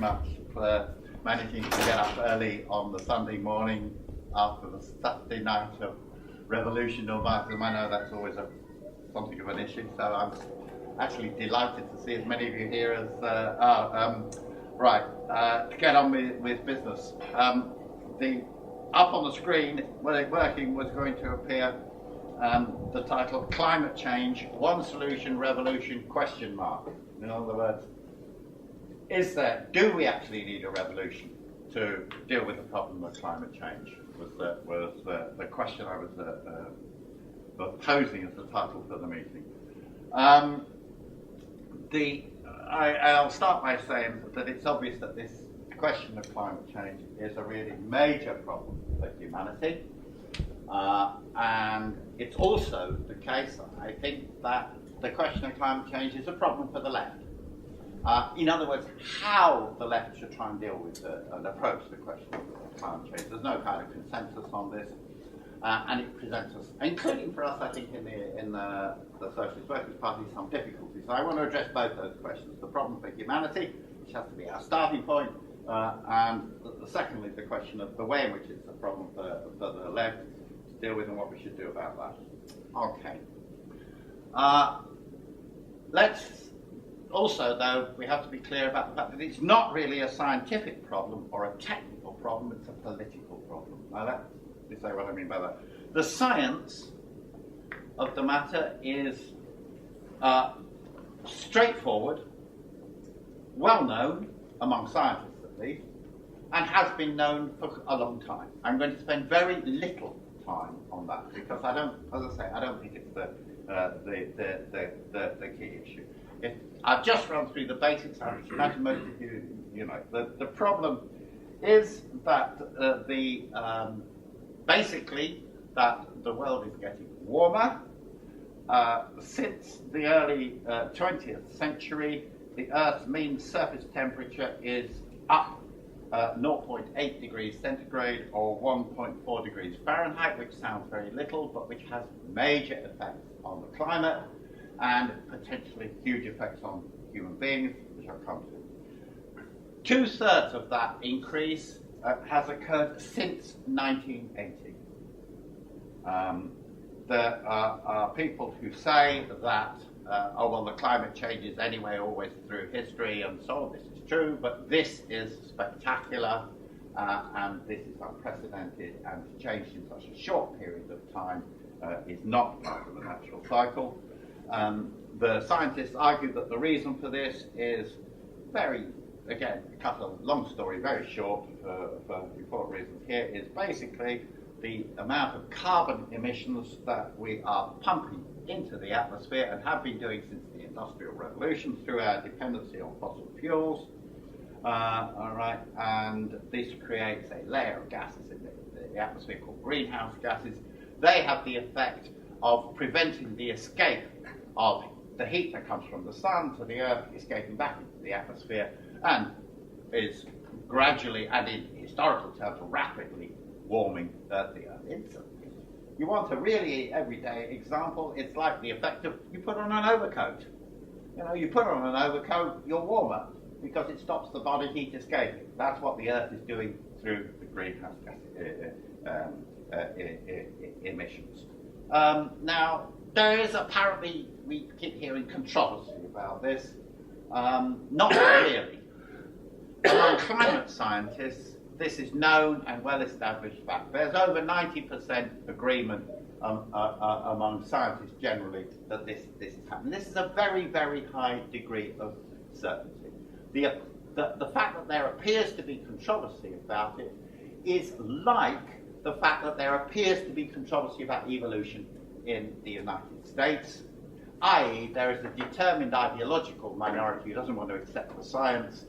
much for managing to get up early on the Sunday morning after the Saturday night of Revolution2012. I know that's always something of an issue, so I'm actually delighted to see as many of you here as to get on with business. Up on the screen, when it working, was going to appear the title Climate Change, One Solution Revolution ? In other words, do we actually need a revolution to deal with the problem of climate change? Was the question I was posing as the title for the meeting. I'll start by saying that it's obvious that this question of climate change is a really major problem for humanity, and it's also the case, I think, that the question of climate change is a problem for the left. In other words, how the left should try and deal with and approach the question of climate change. There's no kind of consensus on this, and it presents us, including for us, I think, in the Socialist Workers' Party, some difficulties. So I want to address both those questions: the problem for humanity, which has to be our starting point, and secondly, the question of the way in which it's a problem for the left to deal with and what we should do about that. Okay. Let's also, though, we have to be clear about the fact that it's not really a scientific problem or a technical problem, it's a political problem. Now, let me say what I mean by that. The science of the matter is straightforward, well known among scientists at least, and has been known for a long time. I'm going to spend very little time on that because I don't think it's the key issue. I've just run through the basics. I imagine most of you know. The problem is that basically that the world is getting warmer. Since the early 20th century, the Earth's mean surface temperature is up 0.8 degrees centigrade or 1.4 degrees Fahrenheit, which sounds very little, but which has major effects on the climate and potentially huge effects on human beings, which I'll come to. 2/3 of that increase has occurred since 1980. There are people who say that, the climate changes anyway, always through history and so on. This is true, but this is spectacular, and this is unprecedented, and to change in such a short period of time is not part of a natural cycle. The scientists argue that the reason for this is long story, very short, for important reasons here, is basically the amount of carbon emissions that we are pumping into the atmosphere and have been doing since the Industrial Revolution through our dependency on fossil fuels. And this creates a layer of gases in the atmosphere called greenhouse gases. They have the effect of preventing the escape of the heat that comes from the sun to the earth, escaping back into the atmosphere, and is gradually, and in historical terms, rapidly warming the earth. You want a really everyday example, it's like the effect of you put on an overcoat. You put on an overcoat, you're warmer because it stops the body heat escaping. That's what the earth is doing through the greenhouse gas emissions. Now, there is apparently, we keep hearing controversy about this. Not really. Among climate scientists, this is known and well-established fact. There's over 90% agreement among scientists generally that this is happening. This is a very, very high degree of certainty. The fact that there appears to be controversy about it is like the fact that there appears to be controversy about evolution in the United States, i.e. there is a determined ideological minority who doesn't want to accept the science,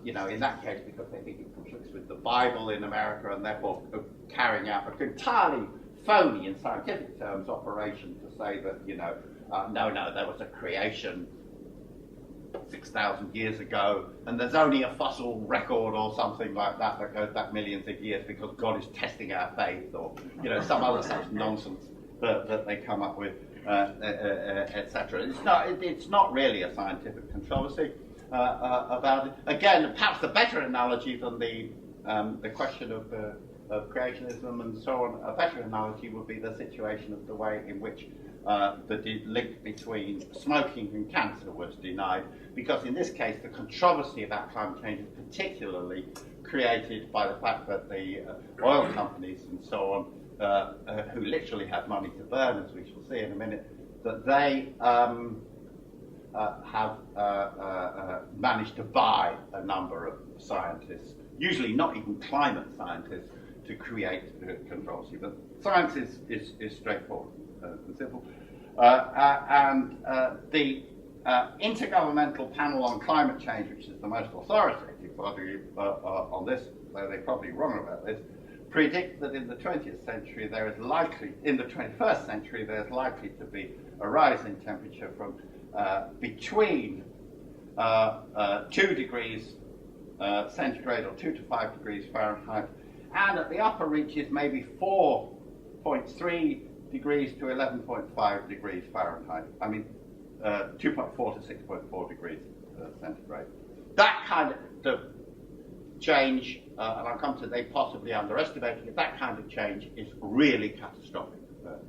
in that case because they think it conflicts with the Bible in America and therefore carrying out an entirely phony in scientific terms operation to say that, no, there was a creation 6,000 years ago and there's only a fossil record or something like that goes back millions of years because God is testing our faith, or some other such nonsense that they come up with, etc. It's not really a scientific controversy. about it. Again, perhaps a better analogy than the question of creationism and so on. A better analogy would be the situation of the way in which the link between smoking and cancer was denied, because in this case the controversy about climate change is particularly created by the fact that the oil companies and so on, who literally have money to burn, as we shall see in a minute, that they have managed to buy a number of scientists, usually not even climate scientists, to create controversy. But science is straightforward and simple. And the Intergovernmental Panel on Climate Change, which is the most authoritative body on this, though they're probably wrong about this, predict that in the 20th century there is likely, in the 21st century, there's likely to be a rise in temperature from between 2 degrees centigrade or 2 to 5 degrees Fahrenheit, and at the upper reaches maybe 4.3 degrees to 11.5 degrees Fahrenheit. I mean, 2.4 to 6.4 degrees centigrade. That kind of change, and I'll come to they possibly underestimating it, that kind of change is really catastrophic for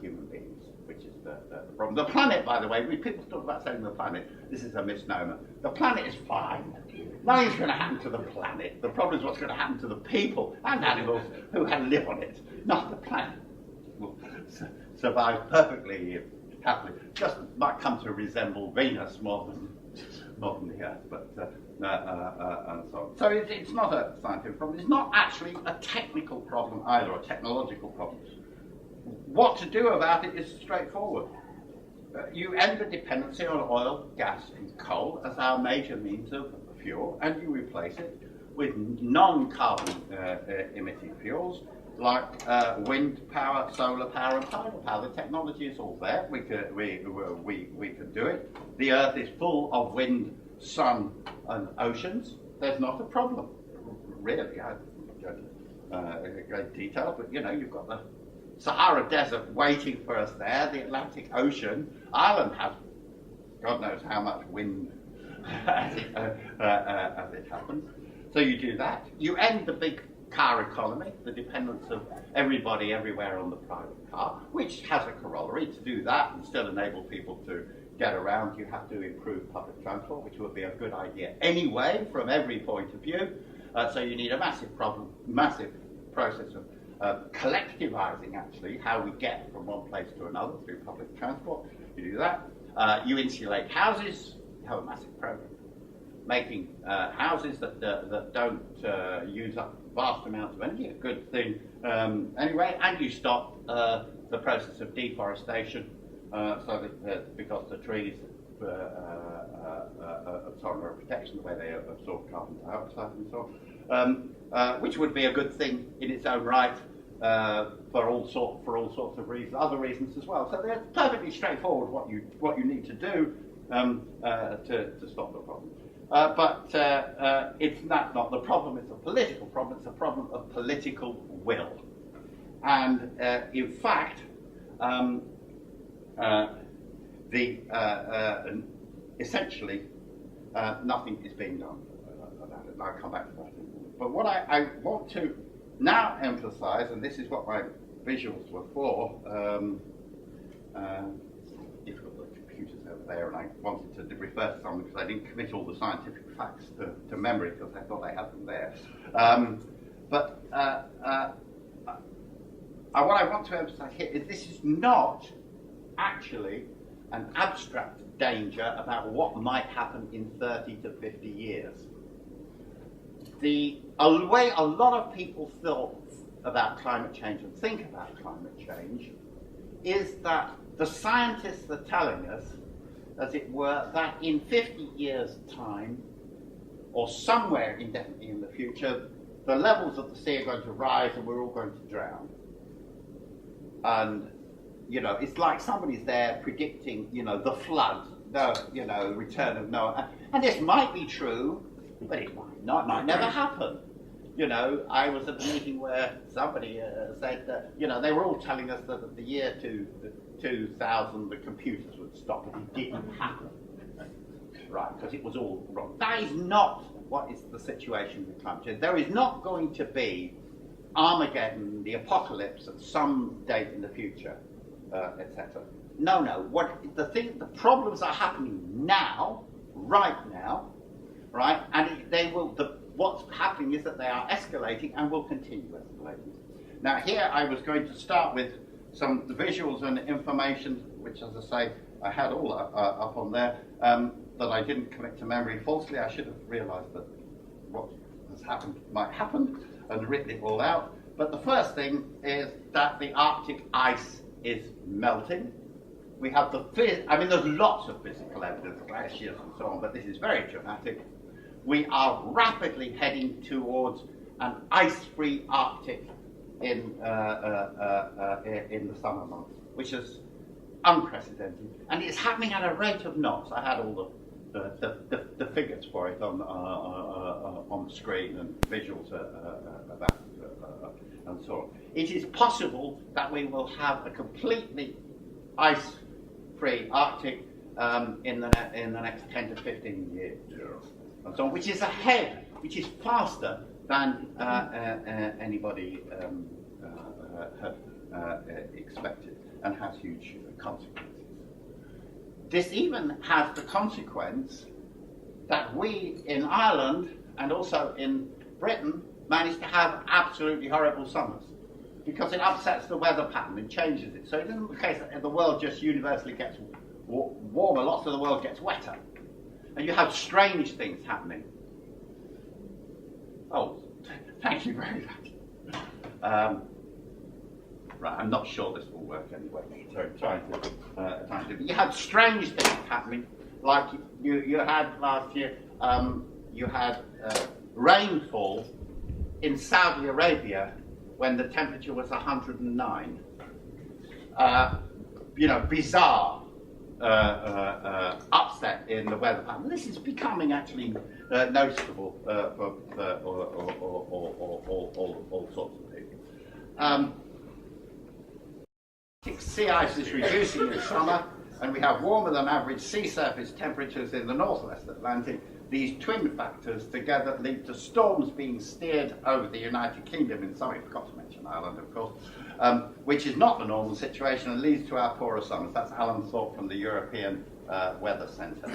human beings, which is the problem. The planet, by the way, people talk about saving the planet. This is a misnomer. The planet is fine. Nothing's going to happen to the planet. The problem is what's going to happen to the people and animals who live on it, not the planet. Will survive perfectly happily. Just might come to resemble Venus more than the Earth, but and so on. So it's not a scientific problem. It's not actually a technical problem either, a technological problem. What to do about it is straightforward. You end the dependency on oil, gas, and coal as our major means of fuel, and you replace it with non-carbon emitting fuels like wind power, solar power, and tidal power. The technology is all there. We can do it. The Earth is full of wind, sun, and oceans. There's not a problem, really. I don't go into great detail, but you know, you've got the Sahara Desert waiting for us there. The Atlantic Ocean. Ireland has God knows how much wind as it happens. So you do that. You end the big car economy, the dependence of everybody everywhere on the private car, which has a corollary. To do that and still enable people to get around, you have to improve public transport, which would be a good idea anyway from every point of view. So you need a massive process of collectivizing actually how we get from one place to another through public transport. You do that. You insulate houses. You have a massive program making houses that don't use up vast amounts of energy, a good thing anyway, and you stop the process of deforestation so that because the trees absorb protection, the way they absorb carbon dioxide and so on, which would be a good thing in its own right for all sorts of reasons, other reasons as well. So they're perfectly straightforward what you need to do to stop the problem. But it's not the problem, it's a political problem, it's a problem of political will. And in fact, essentially, nothing is being done about it. I'll come back to that in a minute. But what I want to now emphasize, and this is what my visuals were for, difficult with the computers over there, and I wanted to refer to some because I didn't commit all the scientific facts to memory because I thought I had them there. But what I want to emphasize here is this is not actually an abstract danger about what might happen in 30 to 50 years. The way a lot of people thought about climate change and think about climate change is that the scientists are telling us, as it were, that in 50 years' time, or somewhere indefinitely in the future, the levels of the sea are going to rise and we're all going to drown. And, you know, it's like somebody's there predicting, you know, the flood, the return of Noah. And this might be true, but it might not. It might never happen. You know, I was at a meeting where somebody said that, you know, they were all telling us that at the year 2000 the computers would stop, and it didn't happen. right, because it was all wrong. That is not what is the situation with climate change. There is not going to be Armageddon, the apocalypse at some date in the future, etc. No. The problems are happening now, right now, right? And they will. What's happening is that they are escalating and will continue escalating. Now, here I was going to start with some visuals and information, which, as I say, I had all up on there, that I didn't commit to memory falsely. I should have realised that what has happened might happen and written it all out. But the first thing is that the Arctic ice is melting. We have there's lots of physical evidence, glaciers and so on, but this is very dramatic. We are rapidly heading towards an ice-free Arctic in the summer months, which is unprecedented, and it's happening at a rate of knots. I had all the figures for it on the screen and visuals about and so on. It is possible that we will have a completely ice-free Arctic in the next 10 to 15 years, and so on, which is ahead, which is faster than anybody had expected, and has huge consequences. This even has the consequence that we in Ireland and also in Britain manage to have absolutely horrible summers, because it upsets the weather pattern and changes it. So it isn't the case that the world just universally gets warmer, lots of the world gets wetter. And you have strange things happening. Oh, thank you very much. Right, I'm not sure this will work anyway. So trying to. But you had strange things happening, like you had last year. You had rainfall in Saudi Arabia when the temperature was 109. Bizarre upset in the weather pattern. This is becoming actually noticeable for all sorts of people. Sea ice is reducing this summer, and we have warmer than average sea surface temperatures in the northwest Atlantic. These twin factors together lead to storms being steered over the United Kingdom in summer. I forgot to mention Ireland, of course, which is not the normal situation and leads to our poorer summers. That's Alan Thorpe from the European Weather Centre.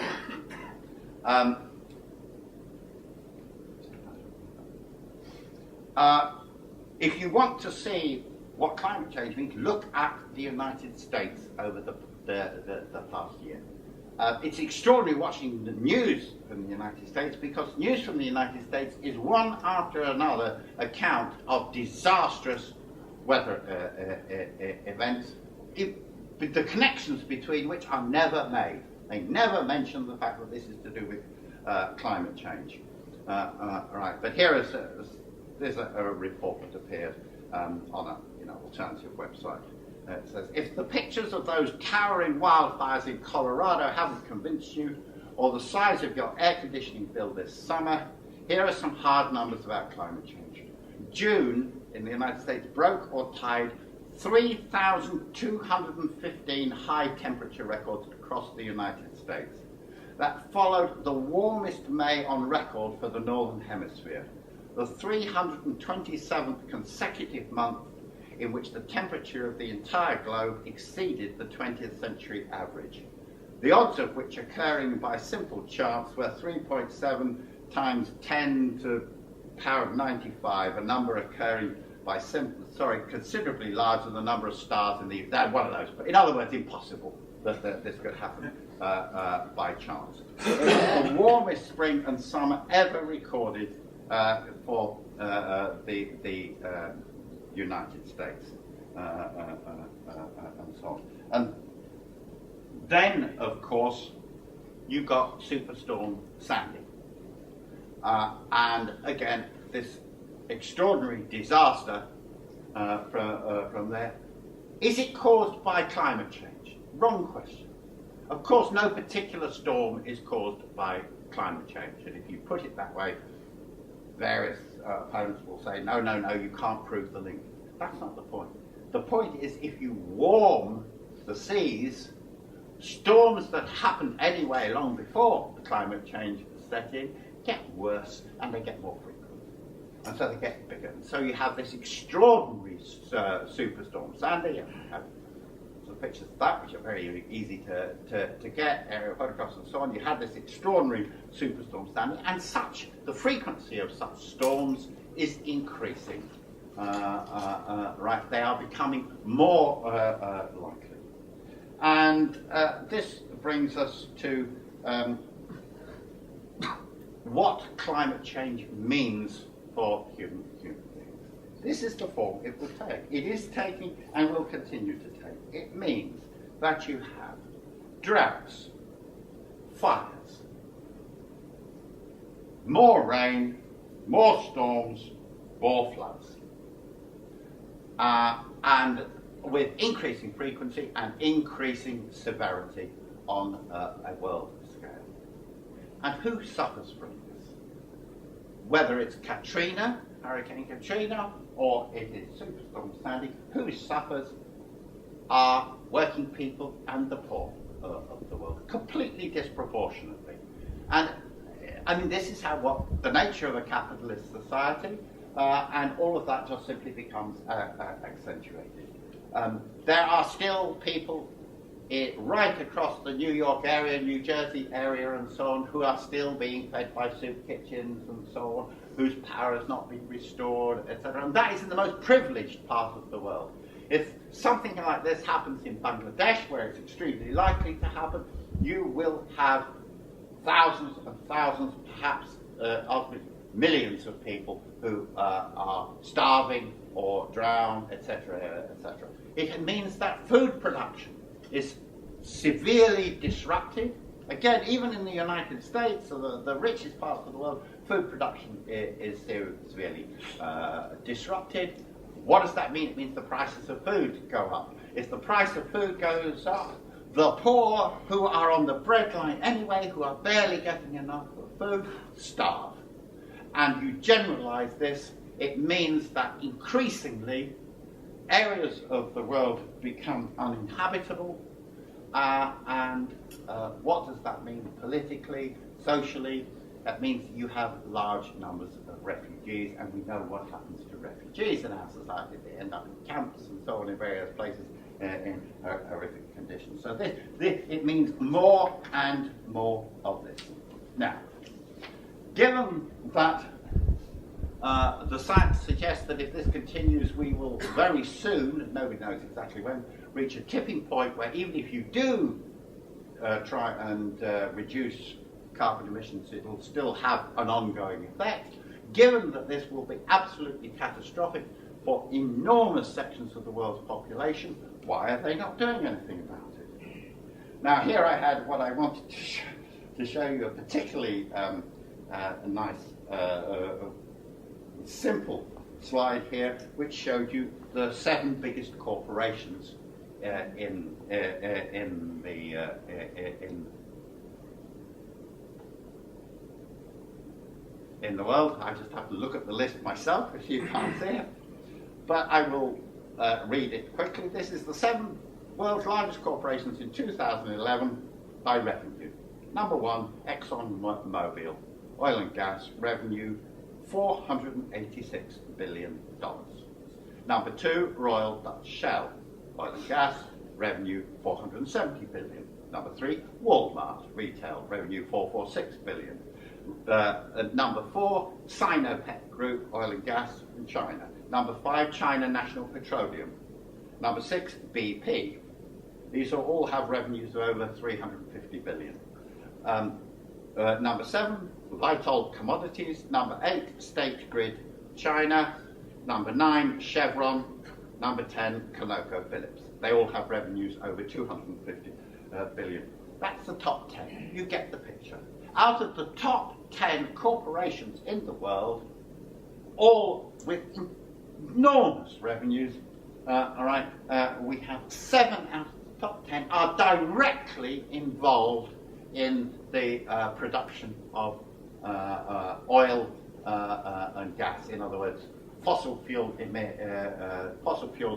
If you want to see what climate change means, look at the United States over the past year. It's extraordinary watching the news from the United States, because news from the United States is one after another account of disastrous weather events, the connections between which are never made. They never mention the fact that this is to do with climate change. Right, but there's a report that appeared on an alternative website. It says, if the pictures of those towering wildfires in Colorado haven't convinced you, or the size of your air conditioning bill this summer, here are some hard numbers about climate change. June in the United States broke or tied 3,215 high temperature records across the United States. That followed the warmest May on record for the Northern Hemisphere, the 327th consecutive month in which the temperature of the entire globe exceeded the 20th century average, the odds of which occurring by simple chance were 3.7 times 10 to the power of 95, a number occurring by considerably larger than the number of stars in the... one of those, but in other words, impossible that this could happen by chance. It was the warmest spring and summer ever recorded for the United States, and so on. And then, of course, you got Superstorm Sandy. And again, this extraordinary disaster from there. Is it caused by climate change? Wrong question. Of course, no particular storm is caused by climate change. And if you put it that way, various opponents will say, no, you can't prove the link. That's not the point. The point is, if you warm the seas, storms that happened anyway long before the climate change set in get worse and they get more frequent. And so they get bigger. And so you have this extraordinary superstorm Sandy, and you have some pictures of that, which are very easy to get, aerial photographs and so on. You have this extraordinary superstorm Sandy, and the frequency of such storms is increasing. Right, they are becoming more likely. And this brings us to what climate change means for human beings. This is the form it will take. It is taking and will continue to take. It means that you have droughts, fires, more rain, more storms, more floods. And with increasing frequency and increasing severity on a world scale. And who suffers from this? Whether it's Katrina, Hurricane Katrina, or it is Superstorm Sandy, who suffers are working people and the poor of the world, completely disproportionately. And I mean, this is what the nature of a capitalist society, and all of that just simply becomes accentuated. There are still people right across the New York area, New Jersey area and so on, who are still being fed by soup kitchens and so on, whose power has not been restored, etc. And that is in the most privileged part of the world. If something like this happens in Bangladesh, where it's extremely likely to happen, you will have thousands and thousands, perhaps millions of people who are starving or drown, etc., etc. It means that food production is severely disrupted. Again, even in the United States, or the richest parts of the world, food production is severely disrupted. What does that mean? It means the prices of food go up. If the price of food goes up, the poor, who are on the breadline anyway, who are barely getting enough of food, starve. And you generalize this, it means that increasingly areas of the world become uninhabitable. And what does that mean politically, socially? That means you have large numbers of refugees, and we know what happens to refugees in our society. They end up in camps and so on in various places in horrific conditions. So it means more and more of this. Now, given that the science suggests that if this continues, we will very soon, nobody knows exactly when, reach a tipping point where even if you do try and reduce carbon emissions, it will still have an ongoing effect. Given that this will be absolutely catastrophic for enormous sections of the world's population, why are they not doing anything about it? Now, here I had what I wanted to show you, a particularly nice, simple slide here, which showed you the 7 biggest corporations in the world. I just have to look at the list myself if you can't see it. But I will read it quickly. This is the 7 world's largest corporations in 2011 by revenue. Number 1, ExxonMobil, oil and gas revenue, $486 billion. Number 2, Royal Dutch Shell, oil and gas revenue, $470 billion. Number 3, Walmart, retail revenue, $446 billion. Number 4, Sinopec Group, oil and gas in China. Number 5, China National Petroleum. Number 6, BP. These all have revenues of over $350 billion. Number 7, Vitol Commodities. Number 8, State Grid, China. Number 9, Chevron. Number 10, ConocoPhillips. They all have revenues over $250 billion. That's the top 10. You get the picture. Out of the top 10 corporations in the world, all with enormous revenues, we have 7 out of the top 10 are directly involved in the production of oil and gas. In other words, fossil fuels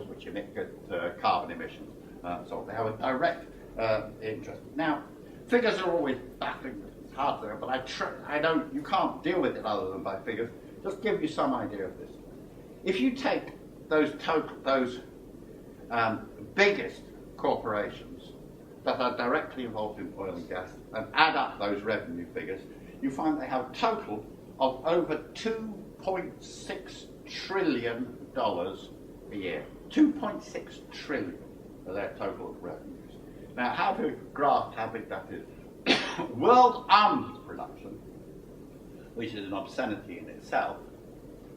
which emit carbon emissions. So they have a direct interesting. Now, figures are always baffling. It's hard there, but you can't deal with it other than by figures. Just give you some idea of this. If you take those biggest corporations that are directly involved in oil and gas and add up those revenue figures, you find they have a total of over $2.6 trillion a year. 2.6 trillion are their total revenues. Now, how to grasp how big that is? World arms production, which is an obscenity in itself,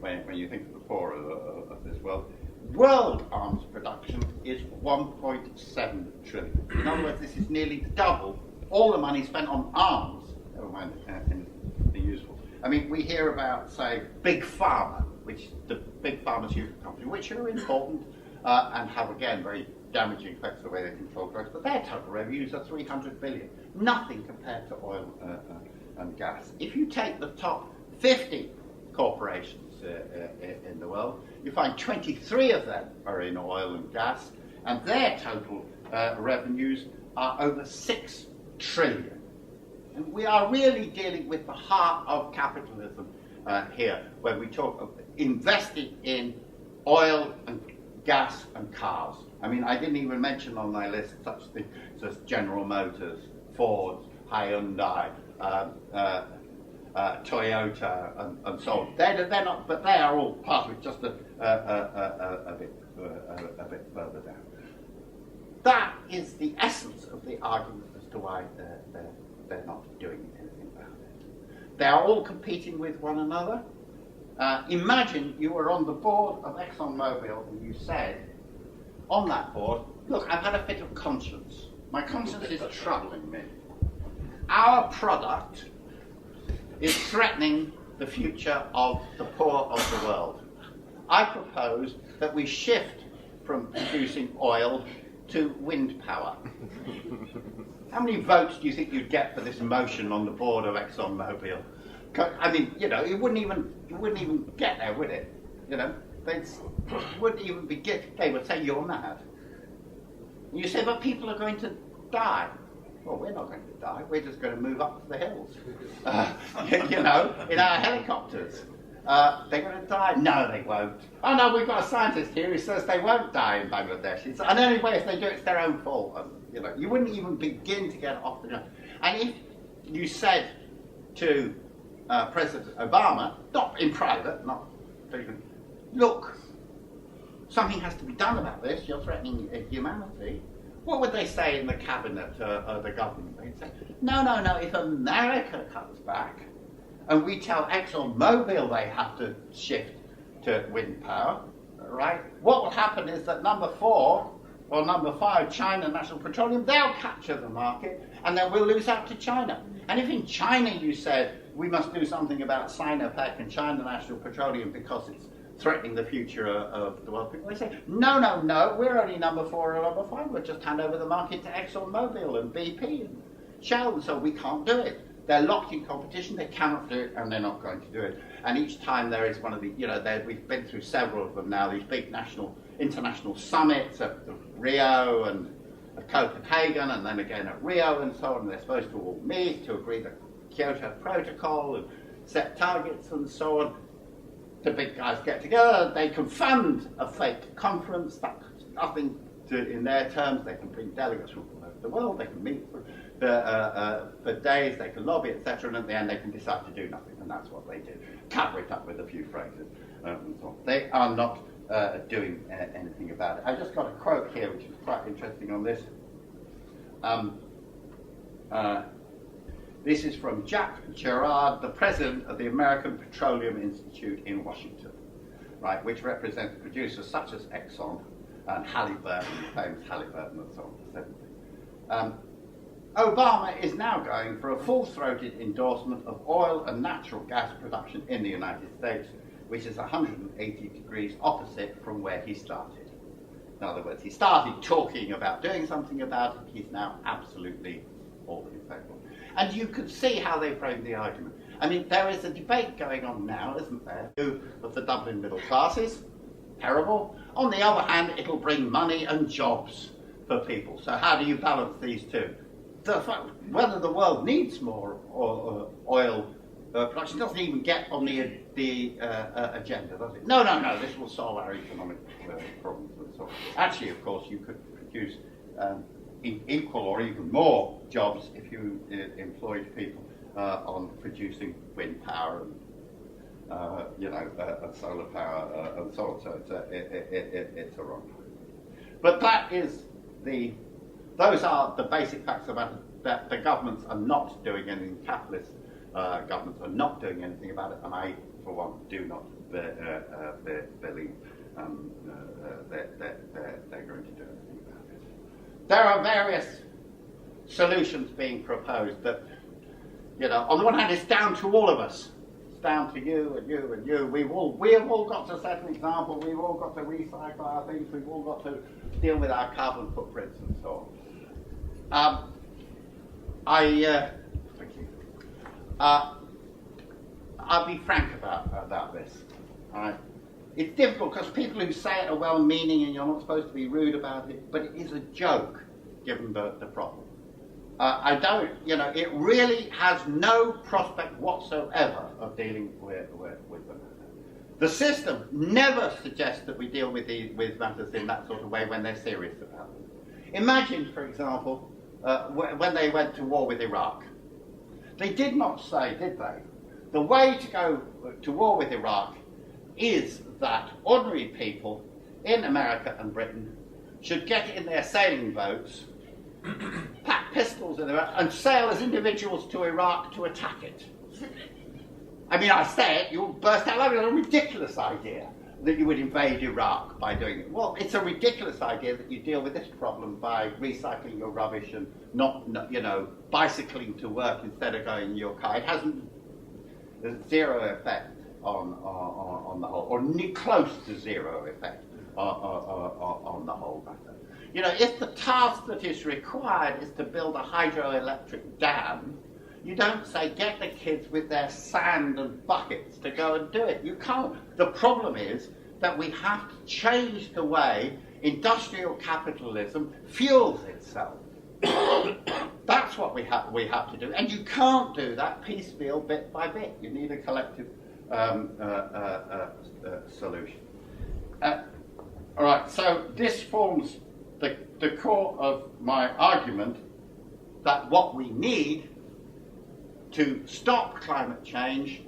when you think of the poor of this world arms production is 1.7 trillion. In other words, this is nearly double all the money spent on arms, never mind anything useful. I mean, we hear about, say, Big Pharma, which the big pharmaceutical companies, which are important and have, again, very damaging effects the way they control drugs, but their total revenues are 300 billion. Nothing compared to oil and gas. If you take the top 50 corporations in the world, you find 23 of them are in oil and gas, and their total revenues are over 6 trillion. And we are really dealing with the heart of capitalism here, when we talk of investing in oil and gas and cars. I mean, I didn't even mention on my list such things as General Motors, Ford, Hyundai, Toyota, and so on. They're not, but they are all part of it, just a bit further down. That is the essence of the argument as to why they're not doing anything about it. They are all competing with one another. Imagine you were on the board of ExxonMobil and you said, on that board, look, I've had a fit of conscience. My conscience is troubling me. Our product is threatening the future of the poor of the world. I propose that we shift from producing oil to wind power. How many votes do you think you'd get for this motion on the board of ExxonMobil? I mean, you know, it wouldn't even get there, would it? You know, they wouldn't even begin. They would say you're mad. And you say, but people are going to die. Well, we're not going to die. We're just going to move up to the hills, you know, in our helicopters. They're going to die. No, they won't. Oh no, we've got a scientist here who says they won't die in Bangladesh. And anyway, if they do, it's their own fault. You know, you wouldn't even begin to get off the ground. And if you said to President Obama, not in private, not even, look, something has to be done about this. You're threatening humanity. What would they say in the cabinet of the government? They'd say, no, if America comes back and we tell ExxonMobil they have to shift to wind power, right? What will happen is that number 4 or number 5, China National Petroleum, they'll capture the market and then we'll lose out to China. And if in China you said we must do something about Sinopec and China National Petroleum because it's threatening the future of the world, people, they say, no, we're only number 4 or number 5, we'll just hand over the market to ExxonMobil and BP and Shell, and so we can't do it. They're locked in competition, they cannot do it, and they're not going to do it. And each time there is one of the, you know, we've been through several of them now, these big international summits at Rio and at Copenhagen, and then again at Rio and so on, they're supposed to all meet to agree the Kyoto Protocol and set targets and so on. The big guys get together, they can fund a fake conference, that's nothing in their terms, they can bring delegates from all over the world, they can meet for days, they can lobby, etc., and at the end they can decide to do nothing, and that's what they do. Cover it up with a few phrases and so on. They are not doing anything about it. I just got a quote here which is quite interesting on this. This is from Jack Gerard, the president of the American Petroleum Institute in Washington, right, which represents producers such as Exxon and Halliburton, famous Halliburton and so on. Obama is now going for a full-throated endorsement of oil and natural gas production in the United States, which is 180 degrees opposite from where he started. In other words, he started talking about doing something about it, he's now absolutely all in favour. And you can see how they frame the argument. I mean, there is a debate going on now, isn't there, of the Dublin middle classes. Terrible. On the other hand, it'll bring money and jobs for people. So how do you balance these two? Whether the world needs more oil production doesn't even get on the agenda, does it? No, this will solve our economic problems and so on. Actually, of course, you could produce equal or even more jobs if you employed people on producing wind power and solar power and so on. So it's a wrong point. But those are the basic facts about it, that the governments are not doing anything. Capitalist governments are not doing anything about it, and I, for one, do not believe they're going to do anything about it. There are various solutions being proposed that, on the one hand, it's down to all of us. It's down to you and you and you. We have all got to set an example. We've all got to recycle our things. We've all got to deal with our carbon footprints and so on. Thank you. I'll be frank about this. It's difficult because people who say it are well-meaning and you're not supposed to be rude about it, but it is a joke given the problem. It really has no prospect whatsoever of dealing with the matter. The system never suggests that we deal with matters in that sort of way when they're serious about them. Imagine, for example, when they went to war with Iraq. They did not say, did they? The way to go to war with Iraq is that ordinary people in America and Britain should get in their sailing boats, pack pistols in them, and sail as individuals to Iraq to attack it. I mean, I say it, you'll burst out laughing. It's a ridiculous idea that you would invade Iraq by doing it. Well, it's a ridiculous idea that you deal with this problem by recycling your rubbish and not bicycling to work instead of going in your car. There's zero effect on the whole, or close to zero effect on the whole matter. If the task that is required is to build a hydroelectric dam, you don't say, get the kids with their sand and buckets to go and do it. You can't. The problem is that we have to change the way industrial capitalism fuels itself. That's what we have to do. And you can't do that piecemeal, bit by bit. You need a collective solution. All right, so this forms the core of my argument that what we need to stop climate change,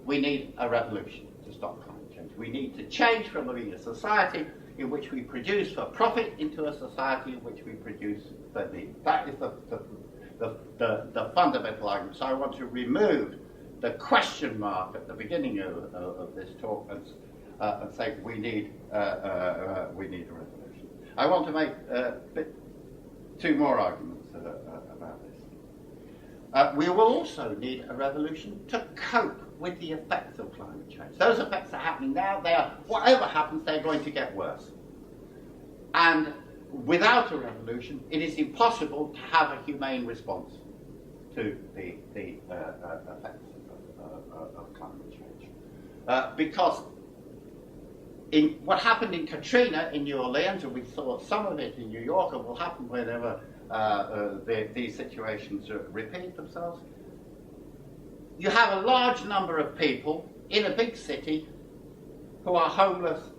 we need a revolution to stop climate change. We need to change from living a society in which we produce for profit into a society in which we produce for need. That is the fundamental argument. So I want to remove the question mark at the beginning of this talk and say we need a revolution. I want to make two more arguments about this. We will also need a revolution to cope with the effects of climate change. Those effects are happening now. Whatever happens, they're going to get worse. And without a revolution, it is impossible to have a humane response to the effects of climate change. Because in what happened in Katrina in New Orleans, and we saw some of it in New York, and will happen whenever these situations repeat themselves, you have a large number of people in a big city who are homeless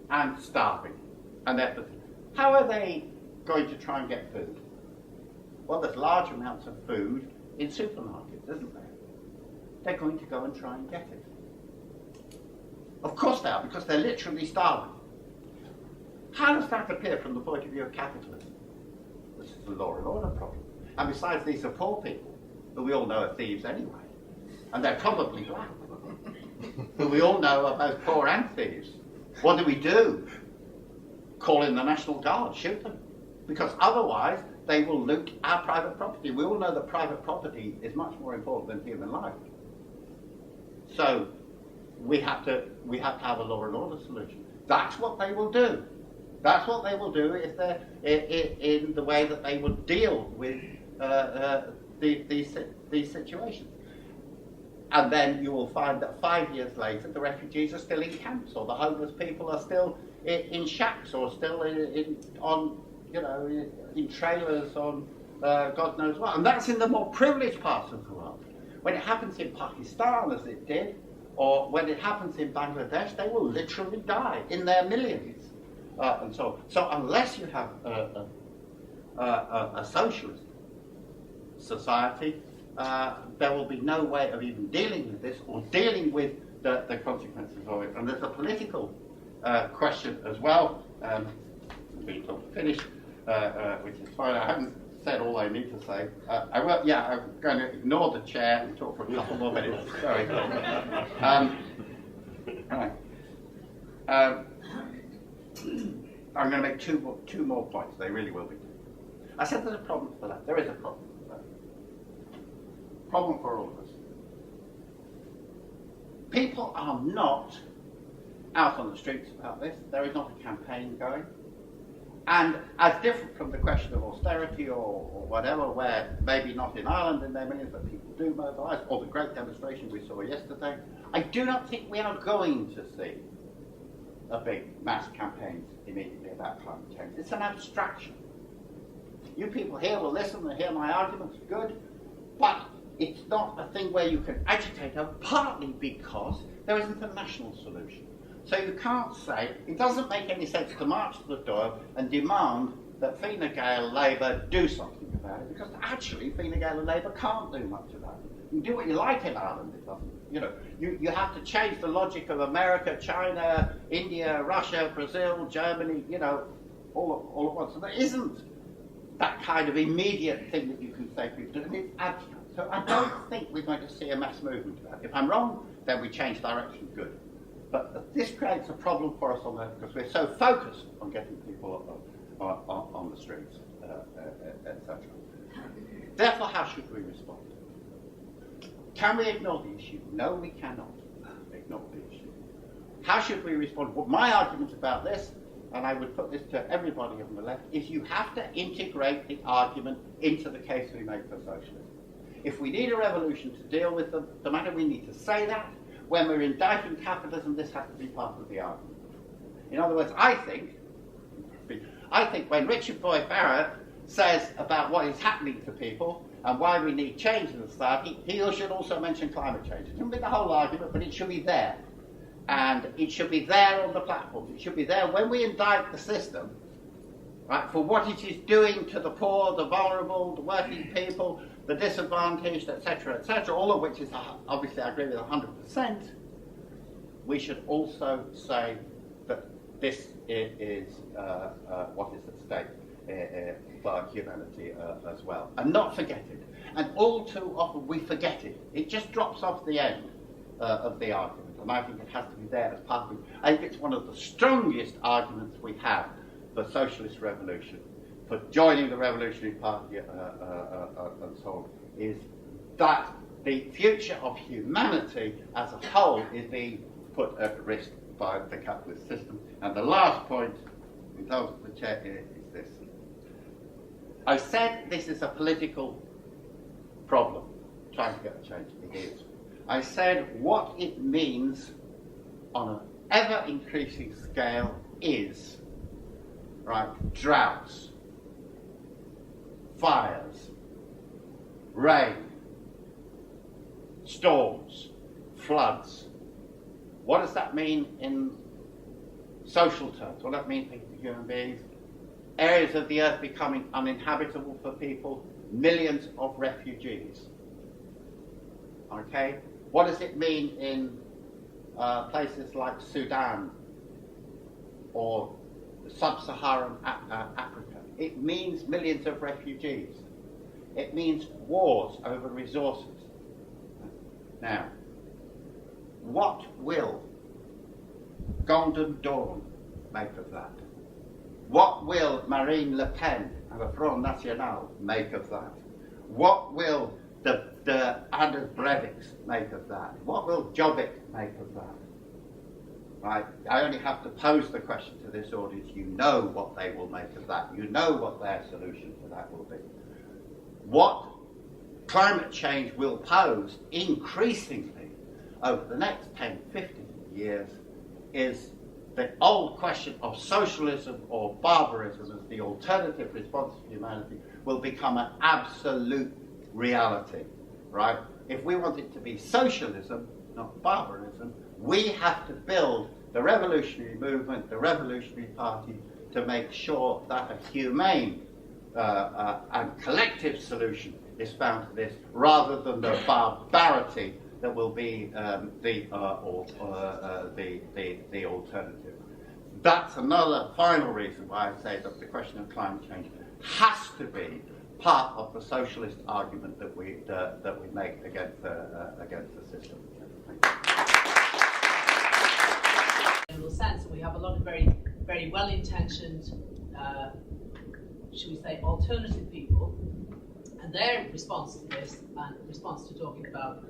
and starving. And how are they going to try and get food? Well, there's large amounts of food in supermarkets, isn't there? They're going to go and try and get it. Of course they are, because they're literally starving. How does that appear from the point of view of capitalism? This is a law and order problem. And besides, these are poor people, who we all know are thieves anyway. And they're probably black, who we all know are both poor and thieves. What do? Call in the National Guard, shoot them. Because otherwise, they will loot our private property. We all know that private property is much more important than human life. So, we have to have a law and order solution. That's what they will do. That's what they will do if they're in the way that they will deal with these situations. And then you will find that 5 years later, the refugees are still in camps, or the homeless people are still in shacks, or still on in trailers on God knows what. And that's in the more privileged parts of the world. When it happens in Pakistan, as it did, or when it happens in Bangladesh, they will literally die in their millions. And so unless you have a socialist society, there will be no way of even dealing with this or dealing with the consequences of it. And there's a political question as well. Being told to finish, which is fine. I haven't said all I need to say. I'm going to ignore the chair and talk for a couple more minutes. Sorry. I'm going to make two more points. They really will be. I said there's a problem for that. There is a problem for that. Problem for all of us. People are not out on the streets about this. There is not a campaign going. And as different from the question of austerity or whatever, where maybe not in Ireland in their millions, but people do mobilise, or the great demonstration we saw yesterday, I do not think we are going to see a big mass campaign immediately about climate change. It's an abstraction. You people here will listen and hear my arguments, good, but it's not a thing where you can agitate over, partly because there isn't a national solution. So you can't say, it doesn't make any sense to march to the door and demand that Fine Gael Labour do something about it, because actually Fine Gael and Labour can't do much about it. You can do what you like in Ireland, it doesn't. You have to change the logic of America, China, India, Russia, Brazil, Germany, all at once. And there isn't that kind of immediate thing that you can say people do, and it's abstract. So I don't think we're going to see a mass movement about it. If I'm wrong, then we change direction, good. But this creates a problem for us on that because we're so focused on getting people on the streets, etc. Therefore, how should we respond? Can we ignore the issue? No, we cannot ignore the issue. How should we respond? Well, my argument about this, and I would put this to everybody on the left, is you have to integrate the argument into the case we make for socialism. If we need a revolution to deal with the matter, we need to say that. When we're indicting capitalism, this has to be part of the argument. In other words, I think when Richard Boyd Barrett says about what is happening to people and why we need change in society, he should also mention climate change. It shouldn't be the whole argument, but it should be there. And it should be there on the platforms. It should be there when we indict the system, right, for what it is doing to the poor, the vulnerable, the working people, the disadvantaged, etc., all of which is, obviously, I agree with 100%, we should also say that this is what is at stake for humanity as well. And not forget it. And all too often we forget it. It just drops off the end of the argument. And I think it has to be there as part of it. I think it's one of the strongest arguments we have for socialist revolution, for joining the Revolutionary Party and so on, is that the future of humanity as a whole is being put at risk by the capitalist system. And the last point, in terms of the chair, is this. I said this is a political problem, trying to get a change. It is. I said what it means on an ever-increasing scale is, right, droughts, fires, rain, storms, floods. What does that mean in social terms? What does that mean for human beings? Areas of the earth becoming uninhabitable for people, millions of refugees. Okay? What does it mean in places like Sudan or sub-Saharan Africa? It means millions of refugees. It means wars over resources. Now, what will Golden Dawn make of that? What will Marine Le Pen and the Front National make of that? What will the Anders Breiviks make of that? What will Jobbik make of that? Right? I only have to pose the question to this audience. You know what they will make of that. You know what their solution to that will be. What climate change will pose increasingly over the next 10, 15 years is the old question of socialism or barbarism as the alternative response to humanity will become an absolute reality, right? If we want it to be socialism, not barbarism, we have to build the revolutionary movement, the revolutionary party, to make sure that a humane and collective solution is found to this, rather than the barbarity that will be the alternative. That's another final reason why I say that the question of climate change has to be part of the socialist argument that we make against the system. In a sense, we have a lot of very, very well-intentioned, should we say, alternative people, and their response to this, and response to talking about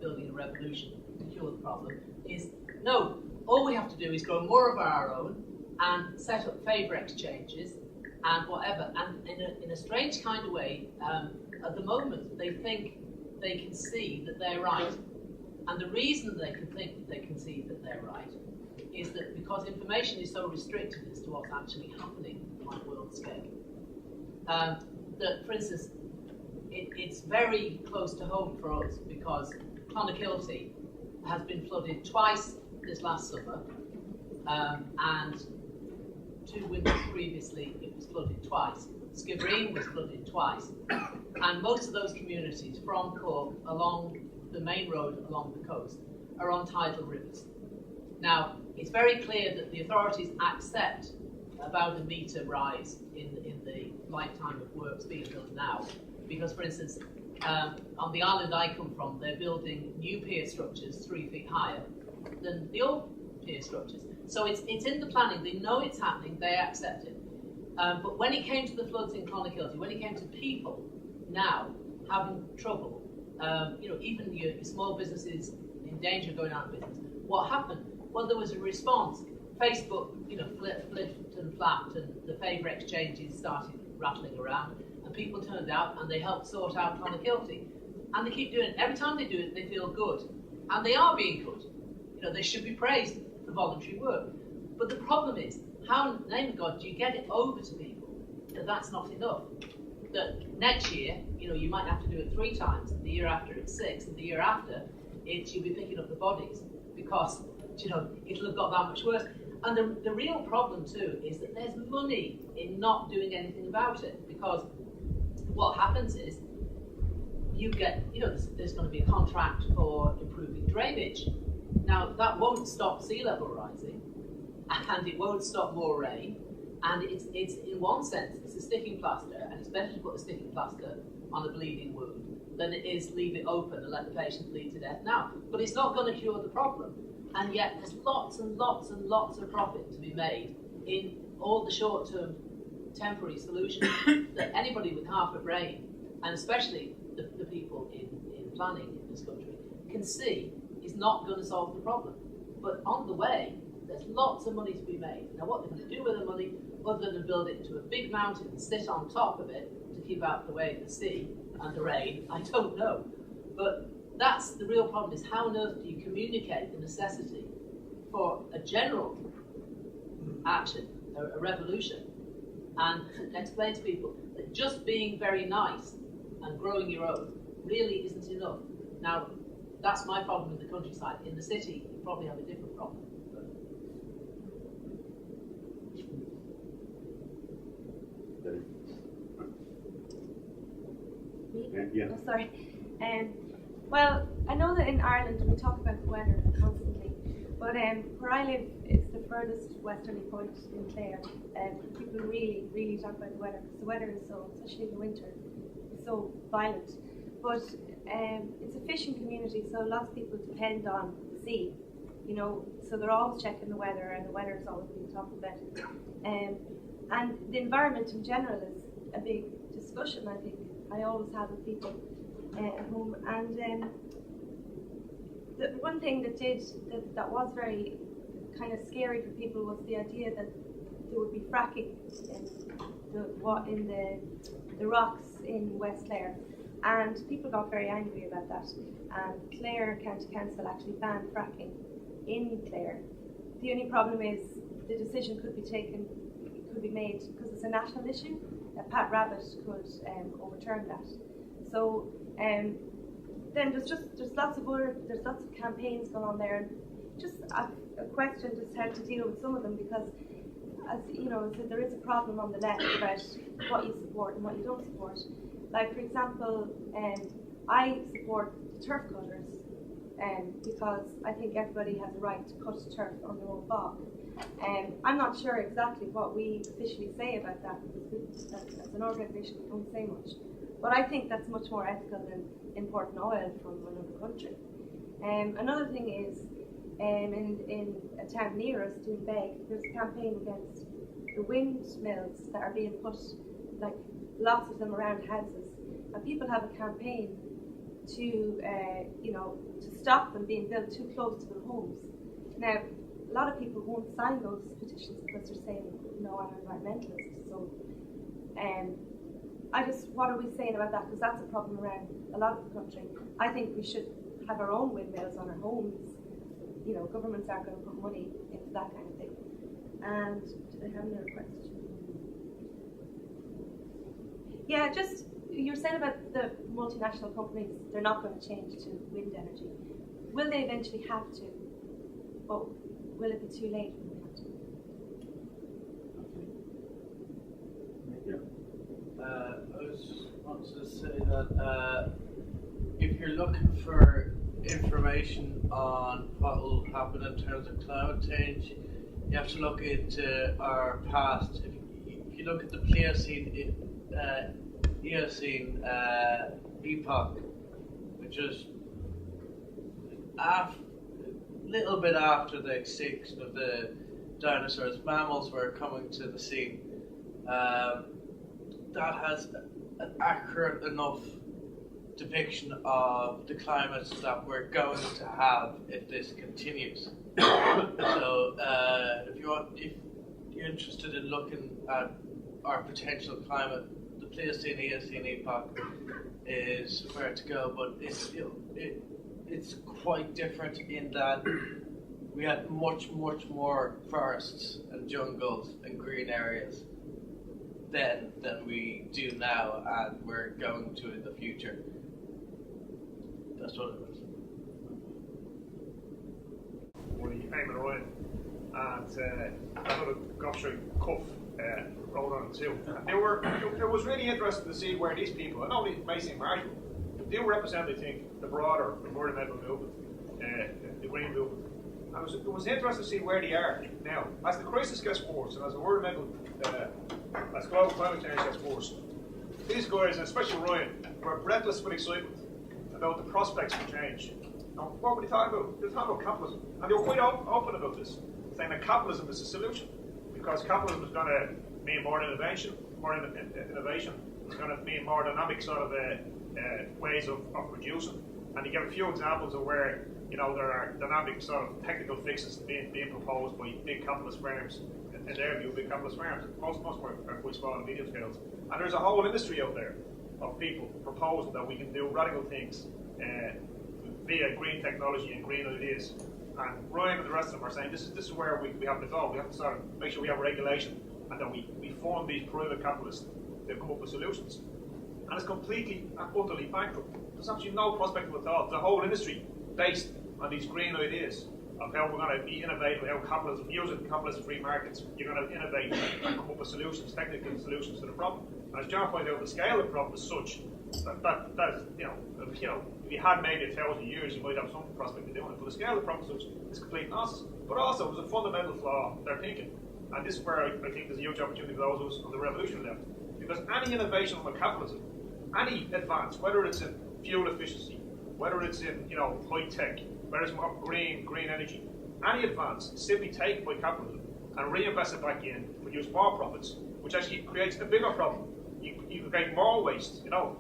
building a revolution to cure the problem, is no. All we have to do is grow more of our own and set up favour exchanges and whatever. And in a strange kind of way, at the moment, they think they can see that they're right. And the reason they can think that they can see that they're right is that because information is so restricted as to what's actually happening on a world scale. That, for instance, it's very close to home for us because Clonakilty has been flooded twice this last summer, and 2 winters previously it was flooded twice. Skibbereen was flooded twice, and most of those communities from Cork along the main road along the coast are on tidal rivers. Now, it's very clear that the authorities accept about a metre rise in the lifetime of works being done now, because, for instance, on the island I come from, they're building new pier structures 3 feet higher than the old pier structures. So it's in the planning, they know it's happening, they accept it. But when it came to the floods in Clonakilty, when it came to people now having trouble, even your small businesses in danger of going out of business, what happened? Well, there was a response. Facebook, flipped and flapped, and the favour exchanges started rattling around, and people turned out and they helped sort out Clonakilty. And they keep doing it. Every time they do it, they feel good. And they are being good. They should be praised for voluntary work. But the problem is, how in the name of God do you get it over to people that that's not enough? That next year, you might have to do it 3 times, and the year after it's 6, and the year after you'll be picking up the bodies because it'll have got that much worse. And the real problem too is that there's money in not doing anything about it, because what happens is you get, there's going to be a contract for improving drainage. Now, that won't stop sea level rising, and it won't stop more rain, and it's in one sense, it's a sticking plaster, and it's better to put a sticking plaster on a bleeding wound than it is leave it open and let the patient bleed to death now. But it's not going to cure the problem, and yet there's lots and lots and lots of profit to be made in all the short-term temporary solutions that anybody with half a brain, and especially the people in planning in this country, can see is not going to solve the problem. But on the way, there's lots of money to be made. Now, what they're going to do with the money, other than build it into a big mountain and sit on top of it to keep out the way of the sea and the rain, I don't know. But that's the real problem, is how on earth do you communicate the necessity for a general action, a revolution, and explain to people that just being very nice and growing your own really isn't enough. Now, that's my problem in the countryside. In the city, you probably have a different problem. Yeah. Oh, sorry. Well, I know that in Ireland we talk about the weather constantly, but where I live, it's the furthest westerly point in Clare. People really, really talk about the weather, because the weather is so, especially in the winter, is so violent. But it's a fishing community, so lots of people depend on the sea, so they're always checking the weather, and the weather is always being talked about. And the environment in general is a big discussion, I think. I always have with people at home. And the one thing that was very kind of scary for people was the idea that there would be fracking in the rocks in West Clare. And people got very angry about that. And Clare County Council actually banned fracking in Clare. The only problem is the decision could be made because it's a national issue. Pat Rabbit could overturn that. So then there's lots of campaigns going on there, and just a question just how to deal with some of them, because as you know, so there is a problem on the left about what you support and what you don't support. Like, for example, I support the turf cutters because I think everybody has a right to cut turf on their own bog. I'm not sure exactly what we officially say about that, because as an organisation we don't say much. But I think that's much more ethical than importing oil from another country. Another thing is, in a town near us, Doonbeg, there's a campaign against the windmills that are being put, like lots of them around houses, and people have a campaign to stop them being built too close to their homes. Now, a lot of people won't sign those petitions because they're saying, no, I'm an environmentalist. So, what are we saying about that? Because that's a problem around a lot of the country. I think we should have our own windmills on our homes. You know, governments aren't going to put money into that kind of thing. And do they have another question? Yeah, just you're saying about the multinational companies, they're not going to change to wind energy. Will they eventually have to? Or will it be too late when they have to? I was just wanted to say that if you're looking for information on what will happen in terms of climate change, you have to look into our past. If you look at the Pliocene, Eocene epoch, which is a little bit after the extinction of the dinosaurs, mammals were coming to the scene. That has an accurate enough depiction of the climate that we're going to have if this continues. So if you're interested in looking at our potential climate, the Pliocene Eocene epoch is where to go, but it's quite different in that we had much more forests and jungles and green areas than we do now, and we're going to in the future. That's what it was. Eamon Ryan, and another Gosher Cuff rolled on too. And it was really interesting to see where these people, and only may seem marginal, they represent, I think, the broader environmental movement, the green movement. And it was interesting to see where they are now. As the crisis gets worse, and as as global climate change gets worse, these guys, and especially Ryan, were breathless with excitement about the prospects for change. Now, what were they talking about? They were talking about capitalism. And they were quite open about this, saying that capitalism is the solution. Because capitalism is going to mean more innovation. It's going to mean more dynamic sort of ways of producing. And you give a few examples of where, you know, there are dynamic sort of technical fixes being proposed by big capitalist firms. In their view, big capitalist firms. Most are quite small and medium scales. And there's a whole industry out there of people proposing that we can do radical things via green technology and green ideas. And Ryan and the rest of them are saying this is where we have to go. We have to sort of make sure we have regulation and that we fund these private capitalists to come up with solutions. And it's completely and utterly bankrupt. There's actually no prospect of it at all. The whole industry based on these green ideas of how we're going to be innovative, how capitalism, using capitalist free markets, you're going to innovate and come up with solutions, technical solutions to the problem. And as John pointed out, the scale of the problem is such that is, you know, if you had maybe 1,000 years, you might have some prospect of doing it. But the scale of the problem is such, it's complete nonsense. But also, there's a fundamental flaw in their thinking. And this is where I think there's a huge opportunity for those of us on the revolution left. Because any innovation on capitalism, any advance, whether it's in fuel efficiency, whether it's in, you know, high tech, whether it's more green energy, any advance is simply taken by capitalism and reinvested back in to produce more profits, which actually creates a bigger problem. You create more waste, you know,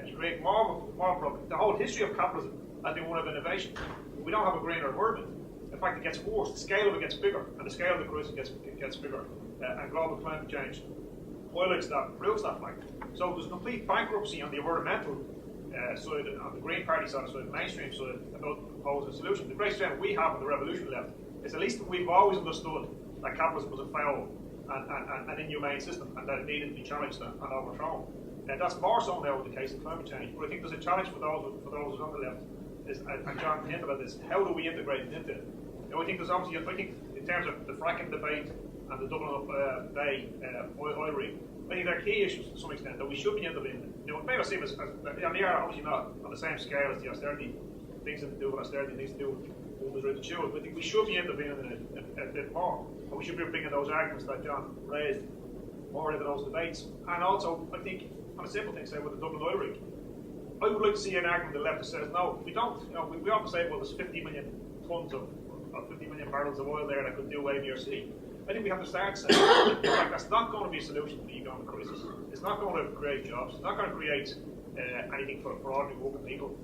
you create more problem. The whole history of capitalism has been one of innovation. We don't have a greener environment. In fact, it gets worse. The scale of it gets bigger, and the scale of the crisis gets bigger. And global climate change highlights that, proves that fact. So there's complete bankruptcy on the environmental side, on the Green Party side, the mainstream side, about proposing a solution. The great strength we have on the revolution left is at least we've always understood that capitalism was a foul and inhumane system, and that it needed to be challenged and overthrown. And that's more so now with the case of climate change. But I think there's a challenge for those on the left. And John hinted at this. How do we integrate it into it? I think there's obviously, in terms of the fracking debate and the Dublin Bay oil rig, I think they're key issues to some extent that we should be intervening. It may not seem as they are obviously not on the same scale as the austerity things that do with austerity, things to do with women's right to choose. But I think we should be intervening in it a bit more, and we should be bringing those arguments that John raised more into those debates. And also, I think on a simple thing, say with the Dublin oil rig, I would like to see an argument on the left that says no, we don't. We often say, well, there's 50 million tons of 50 million barrels of oil there that could do A, B, or C. I think we have to start saying that's not going to be a solution to the economic crisis. It's not going to create jobs. It's not going to create anything for ordinary working people.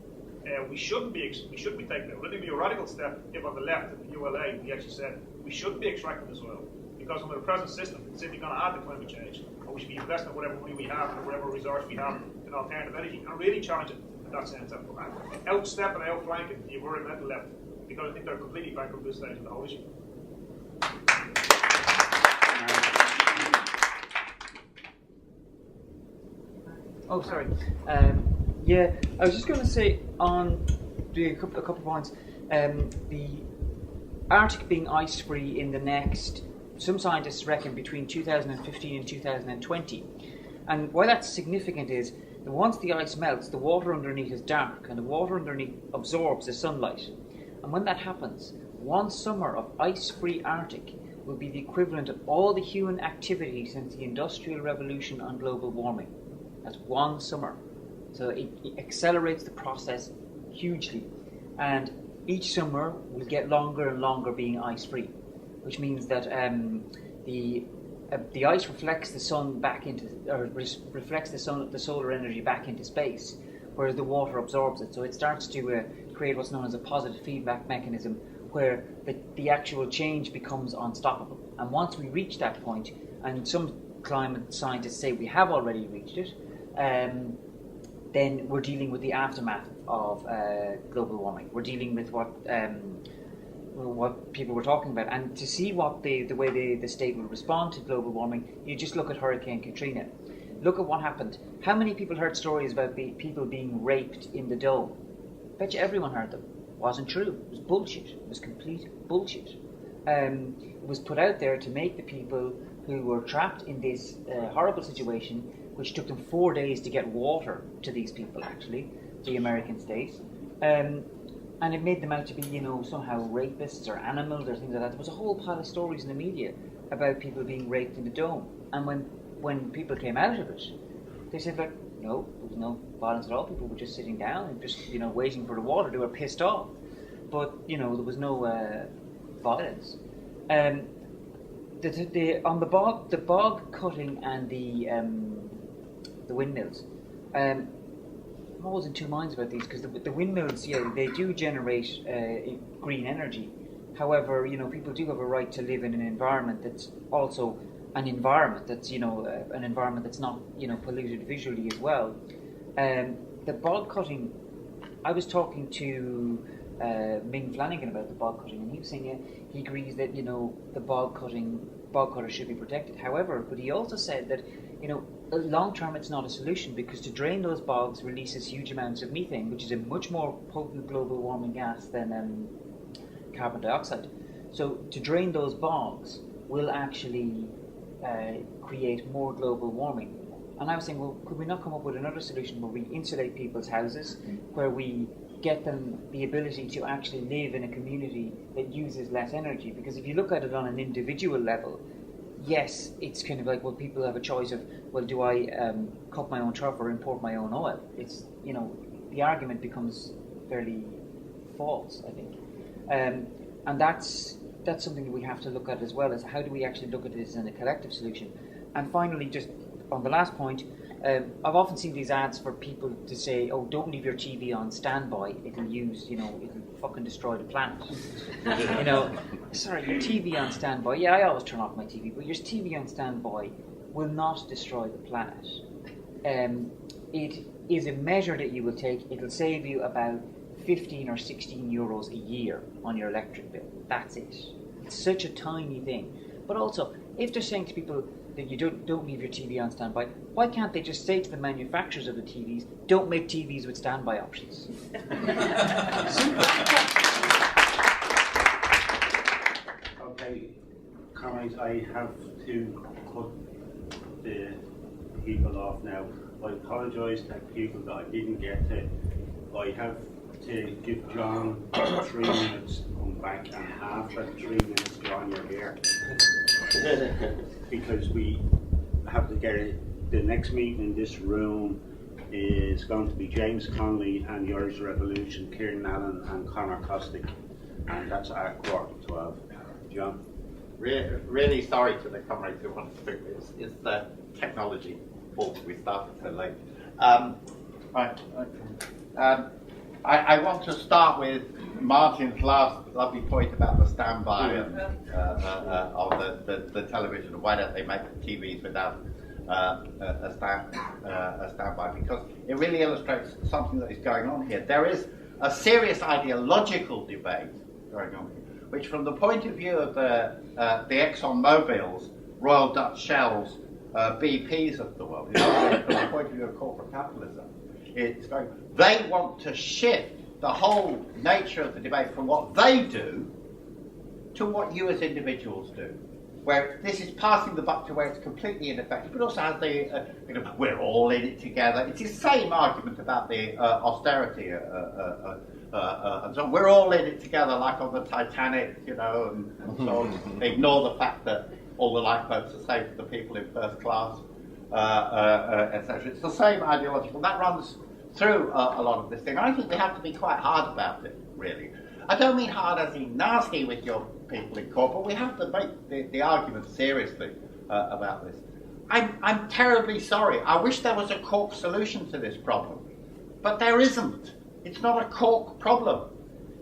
We shouldn't be taking it. I think it'd be a radical step if on the left at the ULA we actually said we shouldn't be extracting this oil because under the present system it's simply going to add to climate change, and we should be investing whatever money we have and whatever resource we have in alternative energy and really challenge it in that sense. Outstep and outflanking the environmental left, because I think they're completely bankrupt at this stage of the whole issue. Oh, sorry. Yeah, I was just going to say on a couple of points. The Arctic being ice-free in the next, some scientists reckon, between 2015 and 2020. And why that's significant is that once the ice melts, the water underneath is dark, and the water underneath absorbs the sunlight. And when that happens, one summer of ice-free Arctic will be the equivalent of all the human activity since the Industrial Revolution on global warming. That's one summer. So it accelerates the process hugely. And each summer will get longer and longer being ice-free, which means that the ice reflects the sun back into, or reflects the solar energy back into space, whereas the water absorbs it. So it starts to create what's known as a positive feedback mechanism, where the actual change becomes unstoppable. And once we reach that point, and some climate scientists say we have already reached it, then we're dealing with the aftermath of global warming. We're dealing with what people were talking about. And to see what the way the state will respond to global warming, you just look at Hurricane Katrina. Look at what happened. How many people heard stories about people being raped in the Dome? I bet you everyone heard them. It wasn't true. It was bullshit. It was complete bullshit. It was put out there to make the people who were trapped in this horrible situation, which took them 4 days to get water to these people, actually, the American state. And it made them out to be, somehow rapists or animals or things like that. There was a whole pile of stories in the media about people being raped in the Dome. And when people came out of it, they said, like, no, there was no violence at all. People were just sitting down and just, waiting for the water. They were pissed off. But, there was no violence. On the bog cutting and the windmills, I'm always in two minds about these, because the windmills, they do generate green energy. However, people do have a right to live in an environment that's also an environment that's, an environment that's not, polluted visually as well. The bog cutting, I was talking to Ming Flanagan about the bog cutting, and he was saying he agrees that, the bog cutters should be protected. However, but he also said that, long term it's not a solution, because to drain those bogs releases huge amounts of methane, which is a much more potent global warming gas than carbon dioxide. So to drain those bogs will actually create more global warming. And I was saying, well, could we not come up with another solution where we insulate people's houses, where we get them the ability to actually live in a community that uses less energy? Because if you look at it on an individual level, yes, it's kind of like, well, people have a choice of, well, do I cut my own turf or import my own oil? It's, the argument becomes fairly false, I think. And that's something that we have to look at as well, is how do we actually look at this in a collective solution? And finally, just on the last point, I've often seen these ads for people to say, oh, don't leave your TV on standby, it'll fucking destroy the planet. Sorry, your TV on standby, yeah, I always turn off my TV, but your TV on standby will not destroy the planet. It is a measure that you will take. It'll save you about 15 or 16 euros a year on your electric bill. That's it. It's such a tiny thing. But also, if they're saying to people that you don't leave your TV on standby, why can't they just say to the manufacturers of the TVs, don't make TVs with standby options? Okay, comments. I have to cut the people off now. I apologise to people that I didn't get to. I have to give John 3 minutes to come back, and after 3 minutes, John, you're here. Because we have to get it. The next meeting in this room is going to be James Connolly and the Irish Revolution, Kieran Allen and Conor Costick, and that's at 11:15. John? Really sorry to the comrades who want to speak. It's the technology fault we started so late. Right. Okay. I want to start with Martin's last lovely point about the standby and, of the television, and why don't they make TVs without a standby, because it really illustrates something that is going on here. There is a serious ideological debate going on here, which from the point of view of the Exxon Mobils, Royal Dutch Shells, BPs of the world, from the point of view of corporate capitalism, they want to shift the whole nature of the debate from what they do to what you as individuals do, where this is passing the buck to where it's completely ineffective, but also has the, we're all in it together. It's the same argument about the austerity and so on. We're all in it together, like on the Titanic, and so on. Ignore the fact that all the lifeboats are safe for the people in first class, etc. It's the same ideological. That runs through a lot of this thing. I think we have to be quite hard about it, really. I don't mean hard as in nasty with your people in court, but we have to make the argument seriously about this. I'm terribly sorry. I wish there was a cork solution to this problem, but there isn't. It's not a cork problem.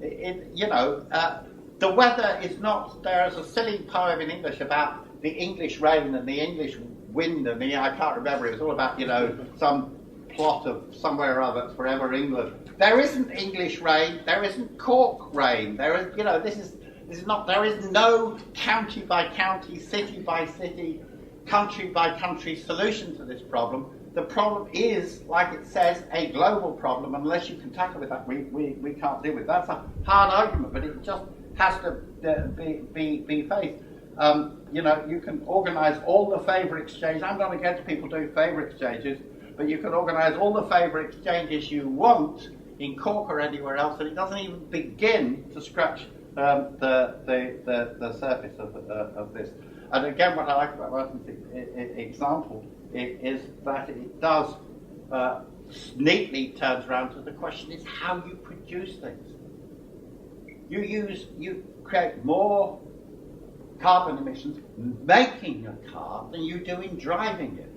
The weather is not. There's a silly poem in English about the English rain and the English wind, and I can't remember. It was all about some plot of somewhere or other. It's Forever England. There isn't English rain. There isn't Cork rain. There is, this is not. There is no county by county, city by city, country by country solution to this problem. The problem is, like it says, a global problem. Unless you can tackle with that, we can't deal with it. That's a hard argument, but it just has to be faced. You can organise all the favour exchanges. I'm not against people doing favour exchanges, but you can organise all the favour exchanges you want in Cork or anywhere else, and it doesn't even begin to scratch the surface of this. And again, what I like about Martin's example is that it does neatly turns around to the question is how you produce things. You create more carbon emissions making a car than you do in driving it,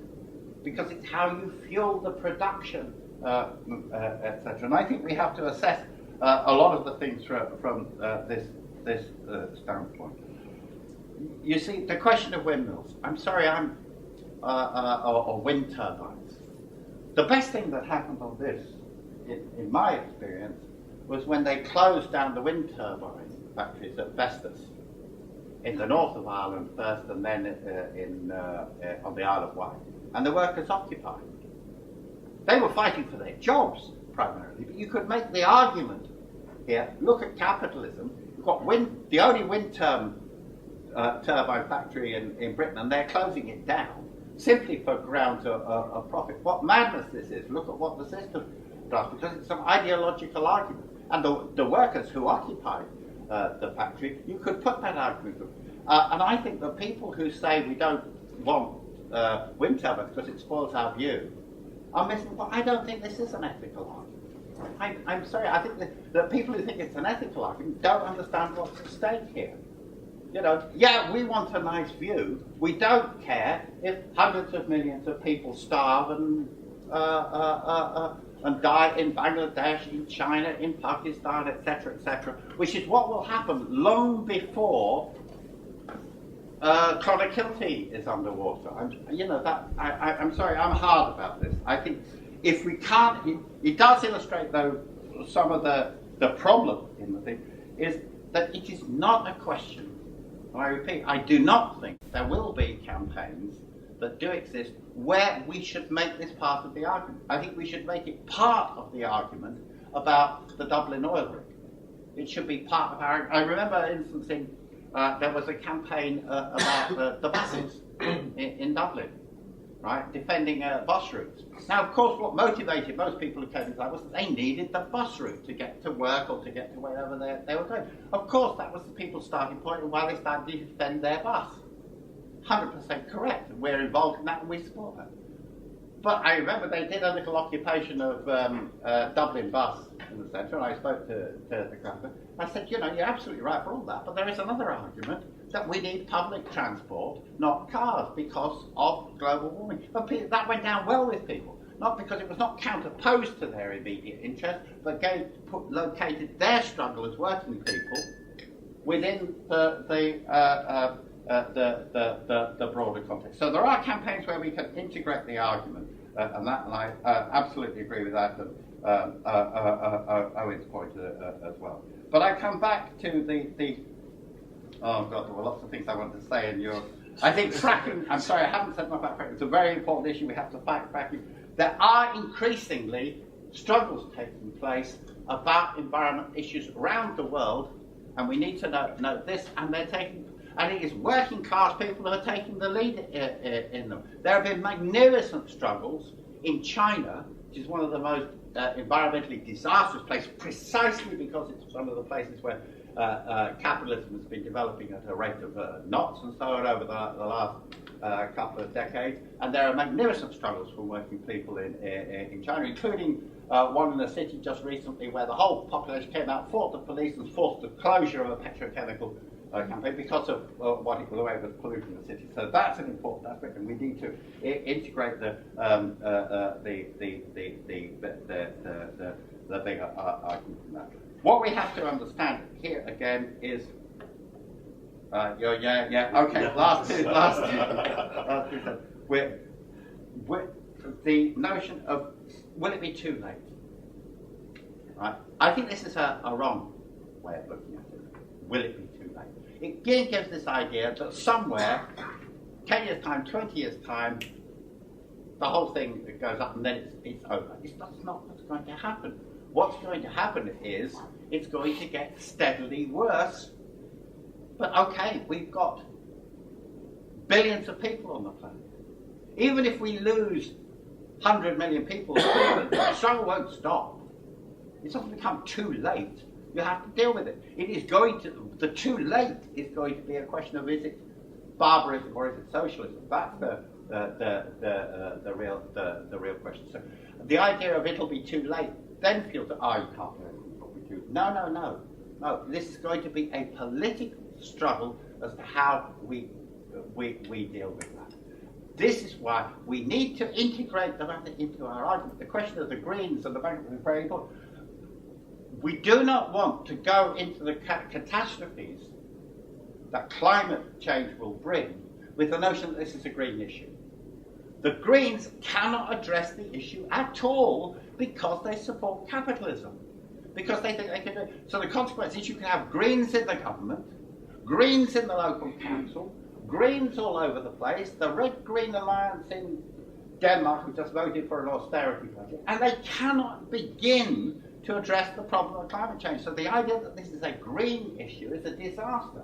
because it's how you fuel the production, etc. And I think we have to assess a lot of the things from this standpoint. You see, the question of windmills. I'm sorry, or wind turbines. The best thing that happened on this, in my experience, was when they closed down the wind turbine factories at Vestas in the north of Ireland first, and then on the Isle of Wight, and the workers occupied. They were fighting for their jobs primarily, but you could make the argument here. Look at capitalism. You've got the only wind turbine factory in Britain, and they're closing it down simply for grounds of profit. What madness this is! Look at what the system does, because it's an ideological argument. And the workers who occupied the factory, you could put that argument. And I think the people who say we don't want wind turbines because it spoils our view are missing. But I don't think this is an ethical argument. I'm sorry. I think the people who think it's an ethical argument don't understand what's at stake here. Yeah, we want a nice view. We don't care if hundreds of millions of people starve and die in Bangladesh, in China, in Pakistan, etc., which is what will happen long before Clonakilty is underwater. I'm sorry, I'm hard about this. I think if we can't, it does illustrate though some of the problem in the thing is that it is not a question And I repeat, I do not think there will be campaigns that do exist where we should make this part of the argument. I think we should make it part of the argument about the Dublin oil rig. It should be part of our... I remember instancing there was a campaign about the buses in Dublin, right, defending bus routes. Now, of course, what motivated most people who came to that was that they needed the bus route to get to work or to get to wherever they were going. Of course, that was the people's starting point and why they started to defend their bus. 100% correct. We're involved in that and we support that. But I remember they did a little occupation of Dublin bus in the centre, and I spoke to the crowd. I said, you know, you're absolutely right for all that, but there is another argument that we need public transport, not cars, because of global warming. But that went down well with people, not because it was not counterposed to their immediate interest, but located their struggle as working people within the broader context. So there are campaigns where we can integrate the argument, and I absolutely agree with that, and Owen's point as well. But I come back to the oh God, there were lots of things I wanted to say, and I think fracking, I'm sorry, I haven't said enough about fracking. It's a very important issue. We have to fight fracking. There are increasingly struggles taking place about environment issues around the world, and we need to know this, and it is working class people who are taking the lead in them. There have been magnificent struggles in China, which is one of the most environmentally disastrous places, precisely because it's one of the places where capitalism has been developing at a rate of knots and so on over the last couple of decades. And there are magnificent struggles for working people in China, including one in a city just recently where the whole population came out, fought the police and forced the closure of a petrochemical campaign because of the way it was polluting the city. So that's an important aspect, and we need to integrate the bigger argument in that. What we have to understand here again is okay. Last two. We're the notion of will it be too late? Right. I think this is a wrong way of looking at it. Will it be too late? It gives this idea that somewhere, 10 years' time, 20 years' time, the whole thing goes up and then it's over. That's not what's going to happen. What's going to happen is it's going to get steadily worse. But okay, we've got billions of people on the planet. Even if we lose 100 million people, the struggle won't stop. It's not going to become too late. You have to deal with it. The too late is going to be a question of is it barbarism or is it socialism? That's the real question. So the idea of it'll be too late then feels that you can't do anything what we do. No. This is going to be a political struggle as to how we deal with that. This is why we need to integrate the matter into our argument. The question of the Greens and the bank is very important. We do not want to go into the catastrophes that climate change will bring with the notion that this is a green issue. The Greens cannot address the issue at all because they support capitalism, because they think they can do it. So the consequence is you can have Greens in the government, Greens in the local council, Greens all over the place, the Red-Green Alliance in Denmark who just voted for an austerity budget, and they cannot begin to address the problem of climate change. So the idea that this is a green issue is a disaster.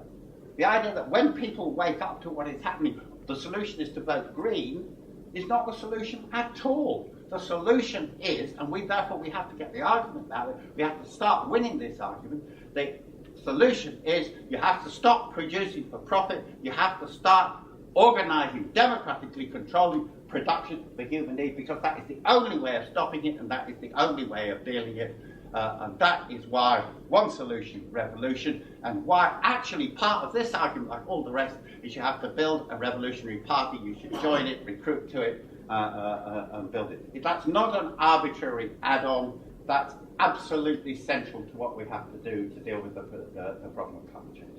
The idea that when people wake up to what is happening, the solution is to vote green is not the solution at all. The solution is, and we have to get the argument out, we have to start winning this argument. The solution is you have to stop producing for profit, you have to start organising, democratically controlling production for human needs, because that is the only way of stopping it and that is the only way of dealing it. And that is why one solution, revolution, and why actually part of this argument, like all the rest, is you have to build a revolutionary party, you should join it, recruit to it, and build it. That's not an arbitrary add-on, that's absolutely central to what we have to do to deal with the problem of climate change.